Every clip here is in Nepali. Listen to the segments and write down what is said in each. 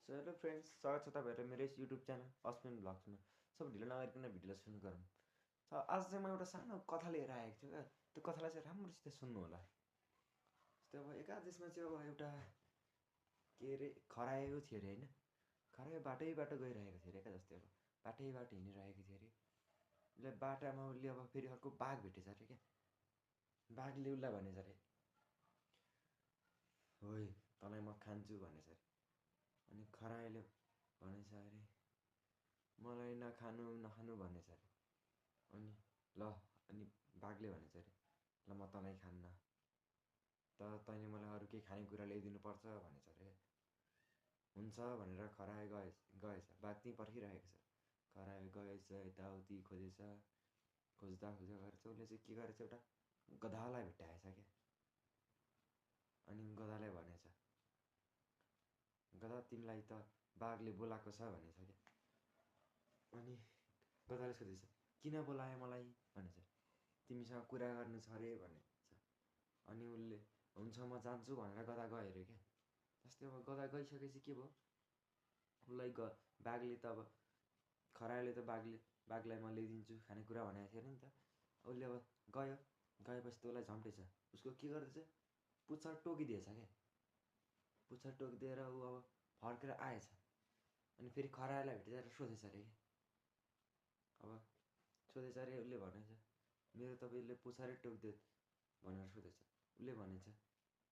सो हेलो फ्रेन्ड्स, स्वागत छ तपाईँहरूलाई मेरो युट्युब च्यानल अस्मिन भ्लग्समा। सब ढिलो नगरिकन भिडियोलाई सुरु गरौँ। आज चाहिँ म एउटा सानो कथा लिएर आएको छु क्या। त्यो कथालाई चाहिँ राम्रोसित सुन्नु होला। जस्तै अब एकादेशमा चाहिँ अब एउटा के अरे खरायो थियो अरे होइन। खरायो बाटो गइरहेको थियो अरे क्या। जस्तै अब बाटो हिँडिरहेको थियो अरे। उसले बाटामा उसले अब फेरि अर्को बाघ भेटेछ अरे क्या। बाघले उसलाई भनेछ अरे, ओइ तँलाई म खान्छु भनेछ अरे। अनि खरायोले भनेछ अरे, मलाई नखानु भनेछ अरे। अनि बाघले भनेछ अरे, ल म तँलाई खान्न, तर तैँले मलाई अरू केही खानेकुरा ल्याइदिनुपर्छ भनेछ अरे। हुन्छ भनेर खरायो गएछ। बाघ त्यहीँ पर्खिरहेको छ। खरायो गएछ, यताउति खोजेछ, खोज्दा गरेर चाहिँ उसले चाहिँ के गरेछ, एउटा गधालाई भेट्टाएछ क्या। अनि गधालाई भनेछ, गधा तिमीलाई त बाघले बोलाएको छ भनेछ क्या। अनि गधाले सोधेछ, किन बोलायो मलाई भनेछ। तिमीसँग कुरा गर्नु छ अरे भनेछ। अनि उसले हुन्छ म जान्छु भनेर गधा गयो अरे क्या। जस्तै अब गधा गइसकेपछि के भयो, उसलाई बाघले त अब खरायोले त बाघलाई म ल्याइदिन्छु खानेकुरा भनेको थियो नि त। उसले अब गएपछि त उसलाई झम्टेछ। उसको के गर्दैछ, पुच्छर टोकिदिएछ क्या। पुच्छर टोकिदिएर ऊ अब फर्केर आएछ। अनि फेरि खरायोलाई भेटेर सोधेछ अरे। अब सोधेछ अरे, उसले भनेछ, मेरो तपाईँले पुच्छरै टोकिदियो भनेर सोधेछ। उसले भनेछ,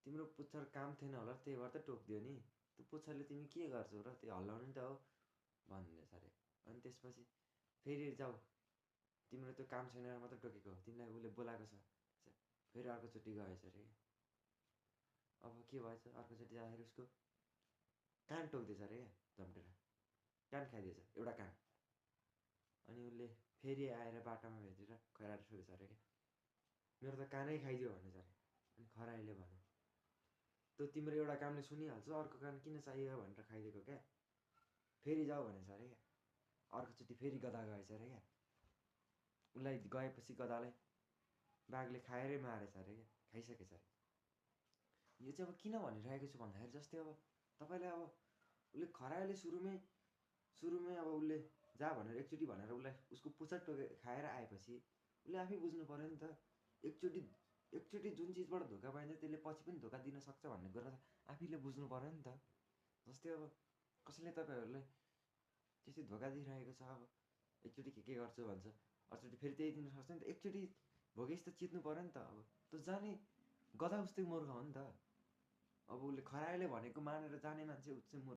तिम्रो पुच्छर काम थिएन होला, त्यही भएर त टोकिदियो नि। त्यो पुच्छरले तिमी के गर्छौ र, त्यो हल्लाउने नि त हो भनिदिएछ अरे। अनि त्यसपछि फेरि जाऊ, तिम्रो त्यो काम छैन मात्र टोकेको हो, तिमीलाई उसले बोलाएको छ। फेरि अर्कोचोटि गएछ अरे। अब के भएछ, अर्कोचोटि जाँदाखेरि उसको कान टोकिदिएछ अरे क्या, झम्टेर कान खाइदिएछ एउटा कान। अनि उसले फेरि आएर बाटोमा भेटेर खरायोले सोधेछ अरे क्या, मेरो त कानै खाइदियो भनेछ अरे। अनि खरायोले भन्यो, त्यो तिम्रो एउटा कानले सुनिहाल्छ, अर्को कान किन चाहियो भनेर खाइदिएको क्या। फेरि जाऊ भनेछ अरे क्या। अर्कोचोटि फेरि गधा गएछ अरे क्या। उसलाई गएपछि गधालाई बाघले खाएरै मारेछ अरे क्या, खाइसकेछ अरे। यो चाहिँ अब किन भनिरहेको छु भन्दाखेरि, जस्तै अब तपाईँलाई अब उसले खरायोले सुरुमै अब उसले जा भनेर एकचोटि भनेर उसलाई उसको पुच्छर खाएर आएपछि उसले आफै बुझ्नु पऱ्यो नि त। एकचोटि जुन चिजबाट धोका पाइन्छ त्यसले पछि पनि धोका दिन सक्छ भन्ने कुरा आफैले बुझ्नु पऱ्यो नि त। जस्तै अब कसैले तपाईँहरूलाई त्यसरी धोका दिइरहेको छ, अब एकचोटि के गर्छु भन्छ, अर्कोचोटि फेरि त्यही दिन सक्छ नि त। एकचोटि भोगेपछि त चित्नु पऱ्यो नि त। अब त्यो जाने गधा उस्तै मूर्ख हो नि त। अब उसले खरायोले भनेको मानेर जाने मान्छे ऊ चाहिँ मूर्ख।